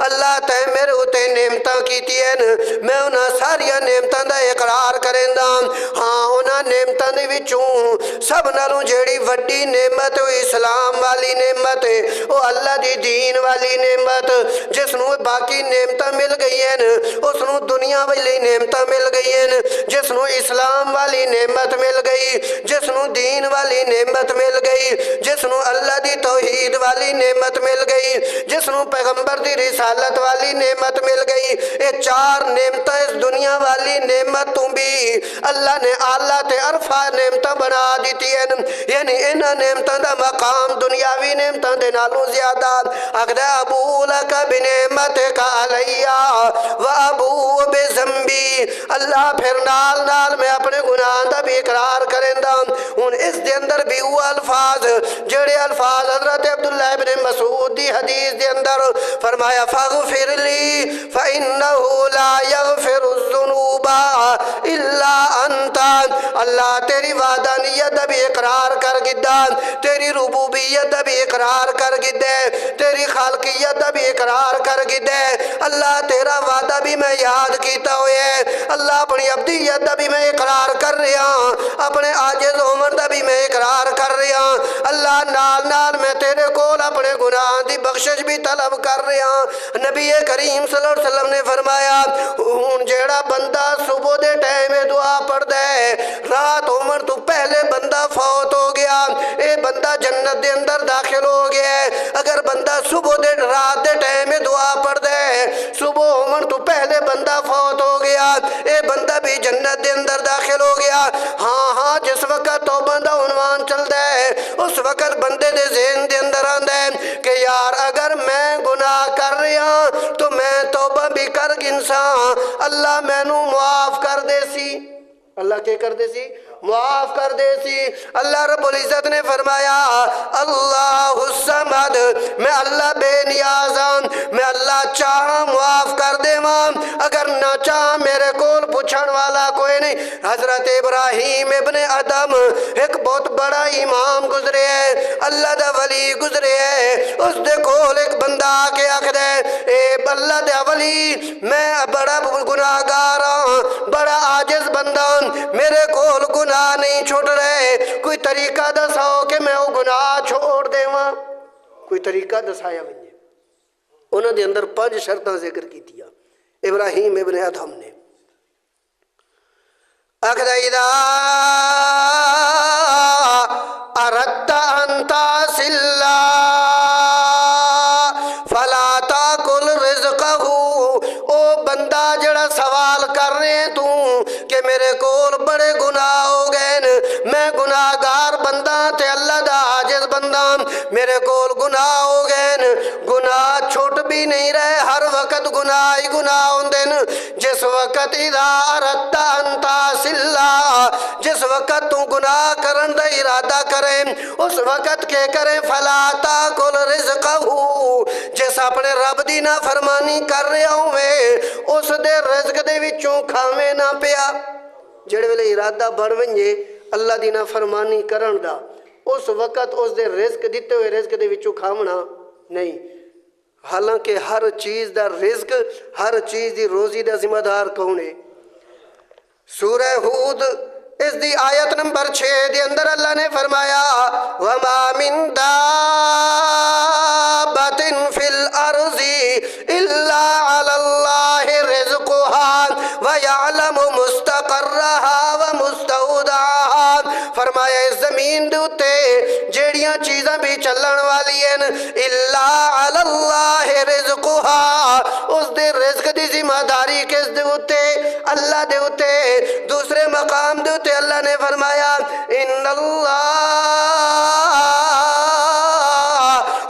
اللہ تے میرے اتے نعمتاں کیتی ہیں، میں انہاں ساریاں نعمتاں دا اقرار کریندا ہاں. انہاں نعمتاں دے وچوں سب نالوں جیڑی وڈی نعمت او اسلام والی نعمت ہے، او اللہ دی دین والی نعمت، جس نو باقی نعمتاں مل گئی ہیں، اس نو دنیا والی نعمتاں مل گئی ہیں، جس نو اسلام والی نعمت مل گئی، جس نو دین والی نعمت مل گئی، جس نو اللہ دی توحید والی نعمت مل گئی، جس نو پیغمبر دی رسالت والی نعمت مل گئی. یہ چار نعمتیں اس دنیا والی نعمت تو بھی اللہ نے آلہ تے عرفہ نعمتاں بنا دیتی ہیں، یعنی انہاں نعمتاں دا مقام دنیاوی نعمتاں دے نالوں زیادہ اقدا ابو لک بنعمتک علیہ و ابو بذنبی، اللہ پھر نال نال میں اپنے گناہ دا بھی اقرار کریندا ہوں۔ اس دے اندر بھی وہ الفاظ جڑے الفاظ حضرت عبداللہ ابن مسعود دی حدیث دے اندر فرمایا فاغفر لی فإنہ لا یغفر الذنوب الا انت، اللہ تیری وحدانیت بھی اقرار کر گدا، تیری ربوبیت بھی اقرار کر گدے، تیری خالقیت بھی اقرار کر گدے، اللہ تیرا وعدہ بھی میں یاد کیتا ہوئے، اللہ اپنی عبدیت بھی میں اقرار کر رہا، اپنے عاجز عمر دا بھی میں اقرار کر رہا، اللہ نال نال میں تیرے کول اپنے گناہ دی بخشش بھی طلب کر رہا۔ نبی کریم صلی اللہ علیہ وسلم نے فرمایا ہن جیڑا بندہ صبح دے ٹائم دعا پڑھ دے، رات عمر تو پہلے بندہ فوت ہو گیا، اے بندہ جنت دے اندر داخل ہو گیا ہے۔ اگر بندہ صبح دے رات دے ٹائم دعا پڑھ دے، صبح عمر تو پہلے بندہ فوت ہو گیا، اے بندہ بھی جنت دے اندر داخل ہو گیا۔ ہاں ہاں جس وقت توبہ دا عنوان چل دے اس وقت بندے دے ذہن دے اندر آندے کہ یار اگر میں گناہ کر رہا تو میں توبہ بھی کر گنساں، اللہ میں نو معاف کر دے سی، اللہ کیا کر دے سی؟ معاف کر دے سی۔ اللہ رب العزت نے فرمایا اللہ الصمد، میں اللہ بے نیازاں، میں اللہ چاہاں معاف کر دے ماں، اگر نہ چاہاں میرے کول پوچھن والا کوئی نہیں۔ حضرت ابراہیم ابن ادم ایک بہت بڑا امام گزرے ہے، اللہ دا ولی گزرے ہے، اس دے کول ایک بندہ آکے آکھ دے اے اللہ دا ولی میں بڑا گناہگار ہاں، بڑا عاجز بندہ، میرے کول گناہ نہیں چھوٹ رہے، کوئی طریقہ دساؤ کہ میں وہ گناہ چھوڑ دے ماں، کوئی طریقہ دسایا بنجے۔ انہوں نے اندر 5 شرطاں ذکر کی دیا ابراہیم ابن ادھم نے۔ اَخْدَ اِذَا اَرَدْتَ أَن تَصِلَّ فَلَا تَأْكُلْ رِزْقَهُ، او بندہ جڑا سوال کر رہے ہیں تو کہ میرے کول بڑے گناہ ہو گئے، میں گناہگار بندہ تے اللہ دا عاجز بندہ، میرے کول گناہ ہو گئے، گناہ چھوٹ بھی نہیں رہے، ہر وقت گناہ ہی گناہ ہوندے، جس وقت اذا اردت ان تصل، جس وقت تو گناہ کرن دا ارادہ کریں اس وقت کے کریں فلا تاکل رزقہ، جس اپنے رب دی نافرمانی کر رہے ہوئے اس دے رزق دے وچوں کھاویں نہ پیا۔ جڑے ویلے ارادہ بن ونجے اللہ دی نافرمانی کرن دا اس وقت اس دے رزق دیتے ہوئے رزق دے وچوں کھاونا نہیں، حالانکہ ہر چیز دا رزق، ہر چیز دی روزی دا ذمہ دار کون ہے؟ سورہ ہود اس دی آیت نمبر 6 دے اندر اللہ نے فرمایا وَمَا مِن دَابَّةٍ فِي الْأَرْضِ إِلَّا عَلَى اللَّهِ رِزْقُهَا وَيَعْلَمُ مُسْتَقَرَّهَا وَمُسْتَوْدَعَهَا، فرمایا اس زمین دے اُتے جیڑیاں چیزاں بھی چلن والی ہیں إِلَّا عَلَى اللَّهِ رِزْقُهَا، اس دے رزق دی ذمہ داری کس دے اُتے؟ اللہ دے اُتے۔ دوسرے مقام دے اُتے اللہ نے فرمایا ان اللہ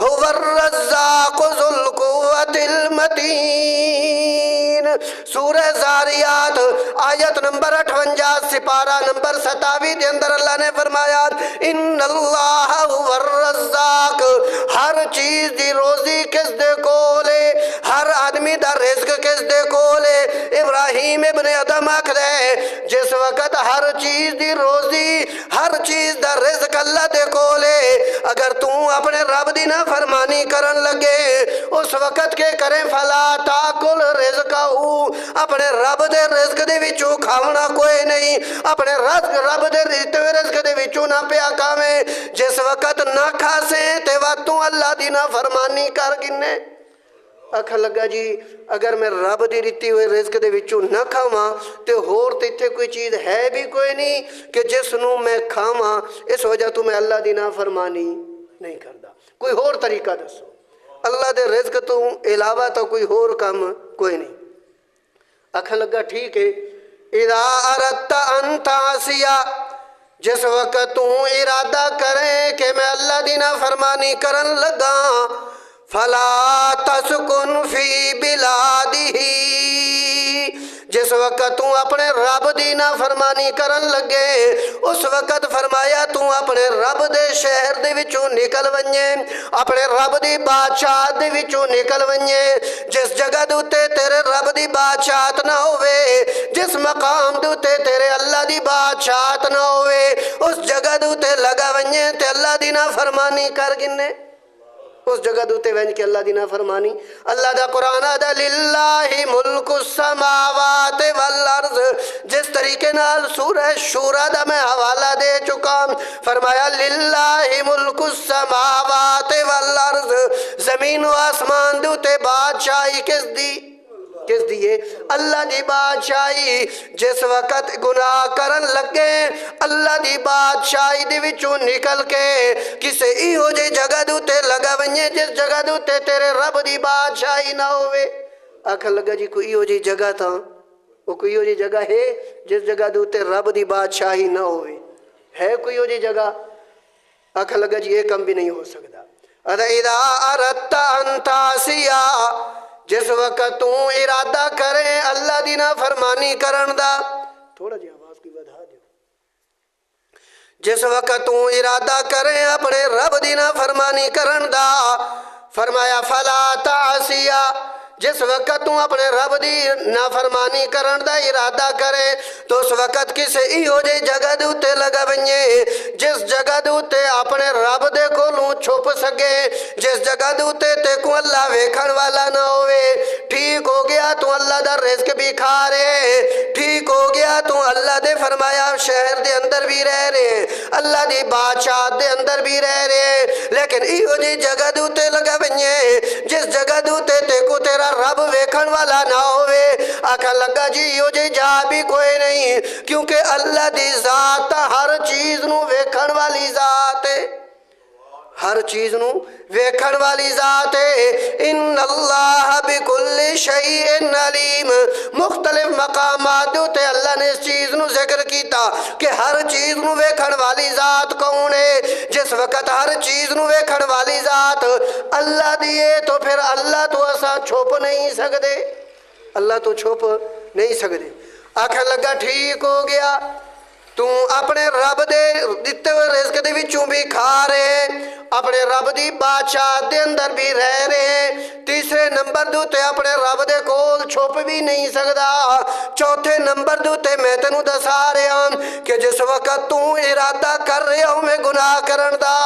هو الرزاق ذو القوة المتین، سورہ زاریات آیت نمبر 58 سپارہ نمبر 27 دے اندر اللہ نے فرمایا ان اللہ هو الرزاق، ہر چیز دی روزی کس دے کولے، ہر آدمی دا رزق کس دے کولے۔ ابراہیم ابن ادم آکھ دے جس وقت ہر چیز دی روزی، ہر چیز دا رزق اللہ دے کولے، اگر تو اپنے رب دی نافرمانی کرن لگے اس وقت کے کریں فلا تاکل رزقہ، اپنے رب دے رزق دے وچوں کھاونا کوئی نہیں، اپنے رب دے رزق دے وچوں نہ پیا کھاویں، جس وقت نہ کھاسیں تے وقتوں اللہ دی نافرمانی کر گنے۔ آکھا لگا جی اگر میں رب دی دتی ہوئے رزق دے وچوں نہ کھاواں تے ہور تے اتھے کوئی چیز ہے بھی کوئی نہیں کہ جس نو میں کھاواں، اس وجہ تو میں اللہ دی نافرمانی نہیں کردا۔ کوئی ہور طریقہ دسو، اللہ دے رزق تو علاوہ تو کوئی ہور کام کوئی نہیں۔ آکھا لگا ٹھیک ہے اذا اردت ان تعصیا، جس وقت تو ارادہ کرے کہ میں اللہ دی نافرمانی کرن لگا، فلا تسکن فی بلادہ، جس وقت تو اپنے رب دی نافرمانی کرن لگے اس وقت فرمایا تو اپنے رب دے شہر دے وچوں نکل ونجے، اپنے رب دی بادشاہ دے وچوں نکل ونجے، جس جگہ دوتے تیرے رب دی بادشاہت نہ ہوئے، جس مقام دوتے تیرے اللہ دی بادشاہت نہ ہوئے، اس جگہ دوتے لگا ونجے تے اللہ دی نافرمانی کر گنے، اس جگہ دوتے ونج کے اللہ دی نافرمانی۔ اللہ دا قرآن دا للہ ملک السماوات والارض، جس طریقے نال سورہ شورہ دا میں حوالہ دے چکا، فرمایا للہ ملک السماوات والارض، زمین و آسمان دوتے بادشاہی کس دی؟ کس دیئے؟ اللہ دی بادشاہی۔ جس وقت گناہ کرن لگے اللہ دی بادشاہی دی وچوں نکل کے کسے ایہو جے جگہ دوتے لگا ونجے جس جگہ دوتے تیرے رب دی بادشاہی نہ ہوئے۔ آکھا لگا جی کوئی ایہو جی جگہ تھا، وہ کوئی ایہو جی جگہ ہے جس جگہ دوتے رب دی بادشاہی نہ ہوئے؟ ہے کوئی ایہو جی جگہ؟ آکھا لگا جی یہ کم بھی نہیں ہو سکتا۔ اذا اردت ان تعصیا، جس وقت تو ارادہ کرے اللہ دی نافرمانی کرن دا، تھوڑا جی آواز کی بڑھا دیو، جس وقت تو ارادہ کرے اپنے رب دی نافرمانی کرن دا، فرمایا فلا تعصیا، جس وقت تو اپنے رب دی نافرمانی کرن دا ارادہ کرے تو اس وقت کسے ایہو جے جگہ دوتے لگا ونجے جس جگہ دوتے اپنے رب دے کولوں چھپ سکے، جس جگہ دوتے تے کو اللہ ویکھن والا نہ ہوئے۔ ٹھیک ہو گیا تو اللہ دا رزق بھی کھا رہے، ٹھیک ہو گیا تو اللہ دے فرمایا شہر دے اندر بھی رہ رہے، اللہ دی بادشاہ دے اندر بھی رہ رہے، لیکن ایہو جی جگہ دوتے لگا ونجے جس جگہ دوتے تے کو تیرا رب ویکھن والا نہ ہوئے۔ آکھا لگا جی یہ جی جا بھی کوئی نہیں، کیونکہ اللہ دی ذات ہر چیز نو ویکھن والی ذات ہے، ہر چیز نو ویکھن والی ذات ہے۔ ان اللہ بکل شیء علیم، مختلف مقامات تے اللہ نے اس چیز نو ذکر کیتا کہ ہر چیز نو ویکھن والی ذات کون ہے۔ جس وقت ہر چیز نو ویکھن والی ذات اللہ دیئے تو پھر اللہ تو اساں چھپ نہیں سکدے، اللہ تو چھپ نہیں سکدے۔ آکھن لگا ٹھیک ہو گیا تو اپنے رب دے دیتے ہوئے رزق دے وچوں بھی کھا رہے، اپنے رب دی بادشاہ دے اندر بھی رہ رہے، تیسرے نمبر دوتے اپنے رب دے کول چھپ بھی نہیں سکدا، چوتھے نمبر دوتے میں تینوں دسا رہا کہ جس وقت تو ارادہ کر رہے ہوں میں گناہ کرن دا،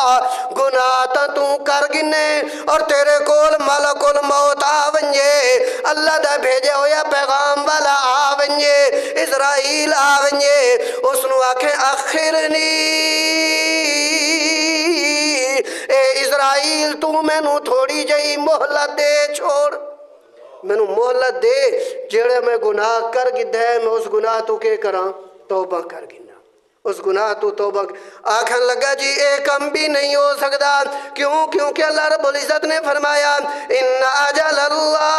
گناہ تا تو کر گنے اور تیرے کول ملک الموت آ ونجے، اللہ دا بھیجے ہویا پیغام والا آ ونجے، اسرائیل آ ونجے، اس نو آکھیں اخرنی اے اسرائیل تو میں نو تھوڑی جئی مہلت دے، چھوڑ میں نو مہلت دے، جیڑے میں گناہ کر گدھے میں اس گناہ تو کے کراں توبہ کر گنا، اس گناہ تو توبہ۔ آکھن لگا جی ایک کم بھی نہیں ہو سکتا، کیوں؟ کیونکہ اللہ رب العزت نے فرمایا ان اجل اللہ،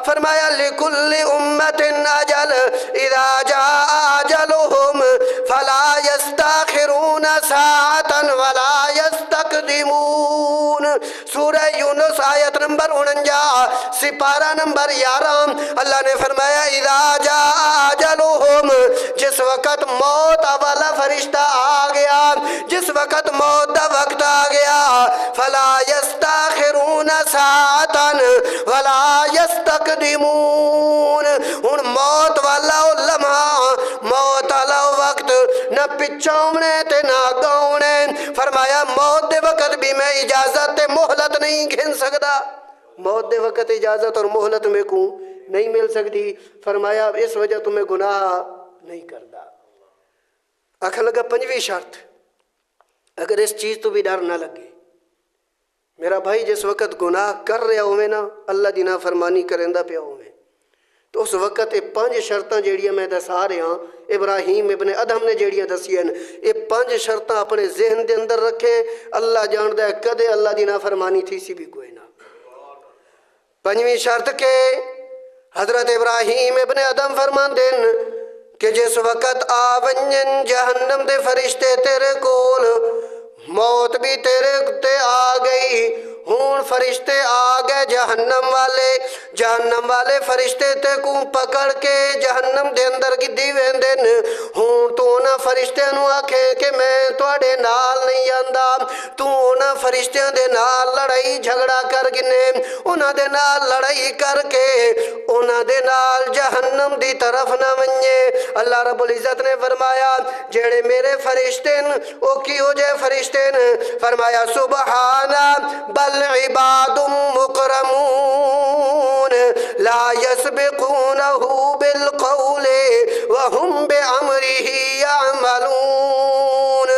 فرمایا لکل امت اجل اذا جاء اجلهم فلا يستاخرون ساعتا ولا يستقدمون۔ سورہ یونس آیت نمبر 49 سپارہ نمبر 11، اللہ نے فرمایا اذا جاء اجلهم، جس وقت موت والا فرشتہ آ گیا، جس وقت موت دا وقت آ گیا، فلا يستاخرون ساعتا ولا يستقدمون۔ ہن موت والا لمحہ، موت والا وقت نہ پچھونے تے نہ گاؤنے، فرمایا موت دے وقت بھی میں اجازت تے مہلت نہیں گھن سکتا، موت دے وقت اجازت اور مہلت میں کو نہیں مل سکتی، فرمایا اس وجہ تمہیں گناہ نہیں کردا۔ آکھا لگا پنجویں شرط، اگر اس چیز تو بھی ڈر نہ لگے، میرا بھائی جس وقت گناہ کر رہا ہوئے نا، اللہ دی نافرمانی کرندہ پیا ہوئے، تو اس وقت یہ 5 شرطاں جیڑیاں میں دسا رہا ہاں، ابراہیم ابن ادم نے جیڑیاں دسیاں، یہ 5 شرطاں اپنے ذہن دے اندر رکھیں، اللہ جاندہ ہے کدے اللہ دی نافرمانی تھی سی بھی کوئی نہ۔ 5ویں شرط کہ حضرت ابراہیم ابن ادم فرماندے کہ جس وقت آ ونجن جہنم دے فرشتے تیرے کول، موت بھی تیرے تے آ گئی، ہون فرشتے آ گئے جہنم والے فرشتے تے کو پکڑ کے جہنم دے اندر گدی ویندن، ہون تو نہ فرشتیاں نو آکھے کہ میں تواڈے نال نہیں آندا، تو نہ فرشتیاں دے نال لڑائی جھگڑا کر گنے، انہاں دے نال لڑائی کر کے انہاں دے نال جہنم دی طرف نہ ونجے۔ اللہ رب العزت نے فرمایا جڑے میرے فرشتے او کی ہو جائے فرشتے نے فرمایا سبحانہ بل عباد مکرمون لا یسبقونہ بالقول وهم بامرہ یعملون۔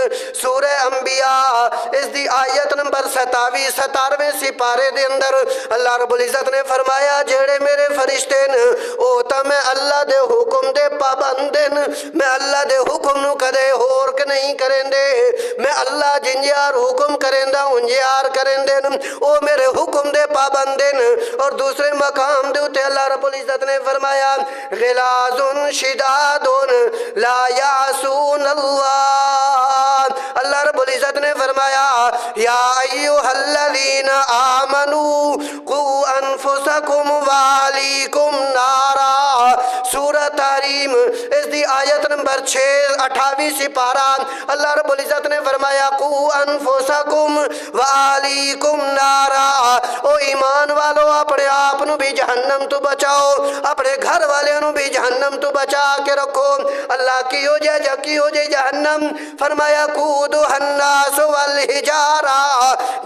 سورہ انبیاء اس دی آیت نمبر 27 سپارے دے اندر اللہ رب العزت نے فرمایا جڑے میرے فرشتے نے او تا میں اللہ دے حکم دے پابندن، میں اللہ دے حکم نو کدے ہور کے نہیں کریں دے، میں اللہ جنجیار حکم کریں دا انجیار کریں دے، او میرے حکم دے پابندن۔ اور دوسرے مقام دے اتے اللہ رب العزت نے فرمایا غلاظ شداد لا یعصون اللہ رب العزت نے فرمایا یا ایوہ الذین آمنوا قوا انفسکم واہلیکم نارا۔ سورہ تحریم اس دی آیت نمبر 28 سپارہ اللہ رب العزت نے فرمایا قوا انفسکم واہلیکم نارا، او ایمان والو اپنے آپ نو بھی جہنم تو بچاؤ، اپنے گھر والے نو بھی جہنم تو بچا کے رکھو۔ اللہ کی ہو جائے جہنم، فرمایا قودھا الناس والحجارہ،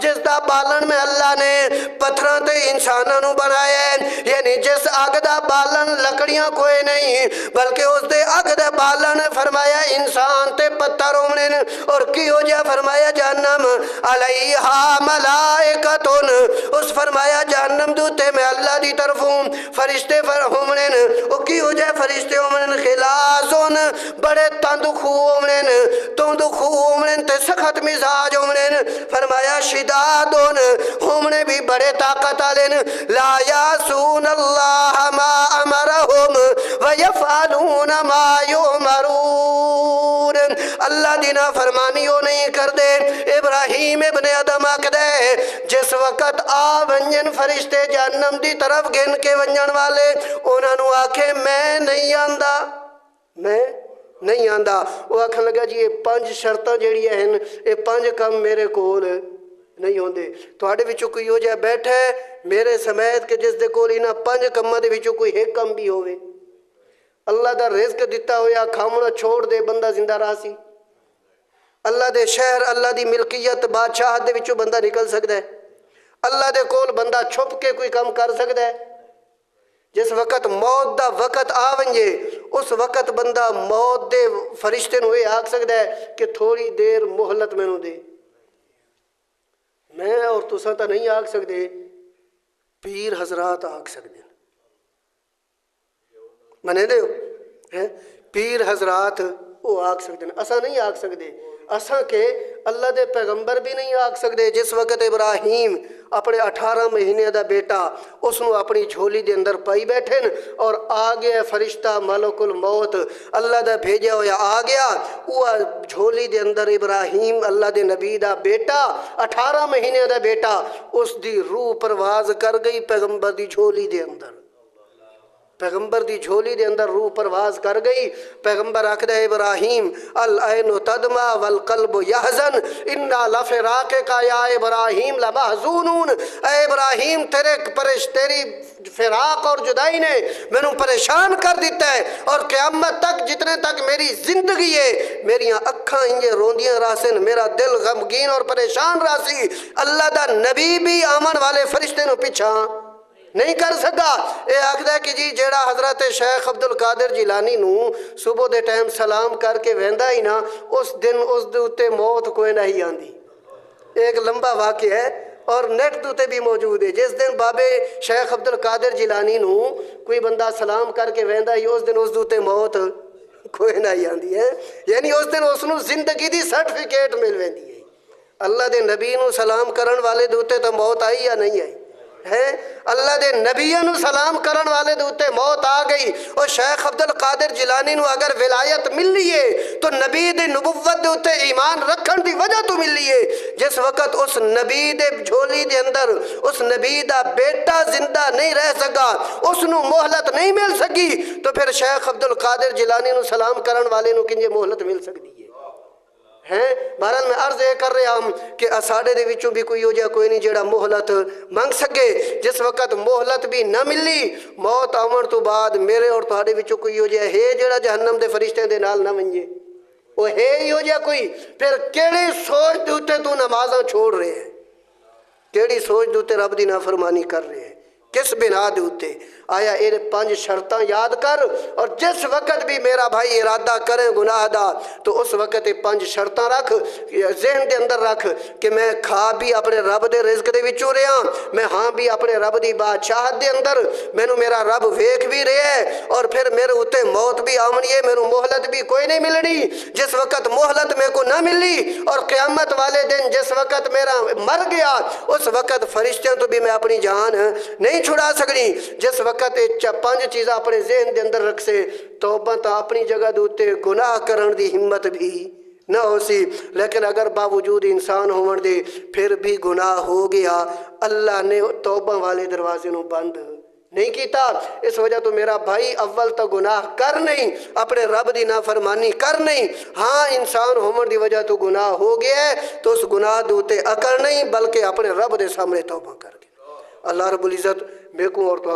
جس دا بالن میں اللہ نے پتھراں تے انساناں نو بنایا ہے، یعنی جس اگ دا بالن لکڑیاں کوئی نہیں بلکہ اس دے اگ دا بالن فرمایا انسان تے پتھر ہونے، اور کی ہو جائے فرمایا جہنم علیہا ملائکتن، اس فرمایا جہنم دوتے میں اللہ دی طرفوں فرشتے ہومنے، او کی ہو جائے فرشتے ہومنے خلاصون، بڑے تندخو ہومنے تے سخت مزاج ہومنے، فرمایا شدادون ہومنے بھی بڑے طاقت آلین، لا یاسون اللہ ما امرہم ویفعلون ما یؤمرون، اللہ دینا فرمانیوں نہیں کر دے۔ ابراہیم ابن ادم آکدے جس وقت آ ونجن فرشتے جہنم دی طرف گن کے ونجن والے انہوں نے آکھے میں نہیں آندا، میں نہیں آندا، وہ آکھن لگا جی یہ 5 شرطاں جڑی ہیں یہ 5 کم میرے کول نہیں ہوندے۔ تواڈے وچوں کوئی ہو جائے بیٹھا ہے میرے سمیت کہ جس دے کول انہاں 5 کماں دے وچوں کوئی ایک کم بھی ہوئے، اللہ دا رزق دتا ہویا کھامنا چھوڑ دے بندہ زندہ رہ سی، اللہ دے شہر اللہ دی ملکیت بادشاہت دے وچوں بندہ نکل سکتا ہے، اللہ دے کول بندہ چھپ کے کوئی کام کر سکتا ہے۔ جس وقت موت دا وقت آ ونجے اس وقت بندہ موت دے فرشتے نو یہ آکھ سکتا ہے کہ تھوڑی دیر مہلت میں نو دے، میں اور تساں تا نہیں آکھ سکتے، پیر حضرات آکھ سکتے ہیں، منے دے ہو پیر حضرات وہ آکھ سکتے ہیں، اساں نہیں آکھ سکتے، اساں کے اللہ دے پیغمبر بھی نہیں آکھ سکتے۔ جس وقت ابراہیم اپنے 18 مہینے دا بیٹا اس نو اپنی جھولی دے اندر پائی بیٹھن اور آگیا فرشتہ ملک الموت اللہ دا بھیجا ہویا آگیا، وہ جھولی دے اندر ابراہیم اللہ دے نبی دا بیٹا 18 مہینے دا بیٹا اس دی روح پرواز کر گئی پیغمبر دی جھولی دے اندر، پیغمبر دی جھولی دے اندر روح پرواز کر گئی۔ پیغمبر آکھدا ہے ابراہیم العین تدمع والقلب یحزن انا لفراقک یا ابراہیم لمحزونون، اے ابراہیم تیری فراق اور جدائی نے میں پریشان کر دیتا ہے، اور قیامت تک جتنے تک میری زندگی ہے میریاں اکھاں انجے روندیاں راسن، میرا دل غمگین اور پریشان راسی، اللہ دا نبی بھی آمن والے فرشتے نو پیچھا نہیں کر سکا۔ اے آکھدا ہے کہ جی جیڑا حضرت شیخ عبدالقادر جیلانی نو صبح دے ٹائم سلام کر کے ویندا ہی نا اس دن اس دے اتے موت کوئی نہیں آندی، ایک لمبا واقعہ ہے اور نیٹ دوتے بھی موجود ہے۔ جس دن بابے شیخ عبدالقادر جیلانی نو کوئی بندہ سلام کر کے ویندا ہی اس دن اس دوتے موت کوئی نہیں آندی ہے، یعنی اس دن اس نو زندگی دی سرٹیفکیٹ مل ویندی ہے۔ اللہ دے نبی نو سلام کرن والے دوتے تو موت آئی یا نہیں آئی؟ ہے اللہ دے نبیوں نو سلام کرن والے دے اتے موت آ گئی. اور شیخ عبد القادر جیلانی نو اگر ولایت ملی ہے تو نبی دے نبوت دے اتے ایمان رکھن دی وجہ تو ملی ہے. جس وقت اس نبی دے جھولی دے اندر اس نبی دا بیٹا زندہ نہیں رہ سکا, اس نو مہلت نہیں مل سکی, تو پھر شیخ عبد القادر جیلانی نو سلام کرن والے نو کنجے مہلت مل سکتی ہے؟ بہرحال میں عرض یہ کر رہا ہوں کہ ساڈے دے وچوں بھی کوئی ہو جا کوئی نہیں جیڑا مہلت منگ سکے. جس وقت مہلت بھی نہ ملی, موت آمن تو بعد میرے اور تہاڈے وچوں کوئی ہو جائے ہے جیڑا جہنم دے فرشتیاں دے نال نہ ونجے, وہ ہے ہی ہو جا کوئی؟ پھر کیڑی سوچ دے اوتے تو نمازاں چھوڑ رہے ہیں, کیڑی سوچ دے اوتے رب دی نافرمانی کر رہے ہیں, کس بنا دے اوتے؟ آیا یہ 5 شرطاں یاد کر, اور جس وقت بھی میرا بھائی ارادہ کرے گناہ دا تو اس وقت 5 شرطاں رکھ, ذہن دے اندر رکھ کہ میں کھا بھی اپنے رب دے رزق دے وچوں رہا, میں ہاں بھی اپنے رب دی بادشاہت دے اندر, مینوں میرا رب ویکھ بھی رہا ہے, اور پھر میرے اوتے موت بھی آونی ہے, مینوں مہلت بھی کوئی نہیں ملنی. جس وقت مہلت میرے کو نہ ملی اور قیامت والے دن جس وقت میرا مر گیا, اس وقت فرشتیاں تو بھی میں اپنی جان نہیں چھڑا سکنی. جس وقت 5 چیزاں اپنے ذہن دے اندر رکھ سے, توبہ تا اپنی جگہ دوتے گناہ کرن دی ہمت بھی نہ ہو سی, لیکن اگر باوجود انسان ہون دے پھر بھی گناہ ہو گیا, اللہ نے توبہ والے دروازے نو بند نہیں کیتا. اس وجہ تو میرا بھائی اول تو گناہ کر نہیں, اپنے رب دی نافرمانی کر نہیں. ہاں انسان ہون دی وجہ تو گناہ ہو گیا ہے, تو اس گناہ دوتے اکڑ نہیں بلکہ اپنے رب دے سامنے توبہ کر کے. اللہ رب العزت میرے کو اور تو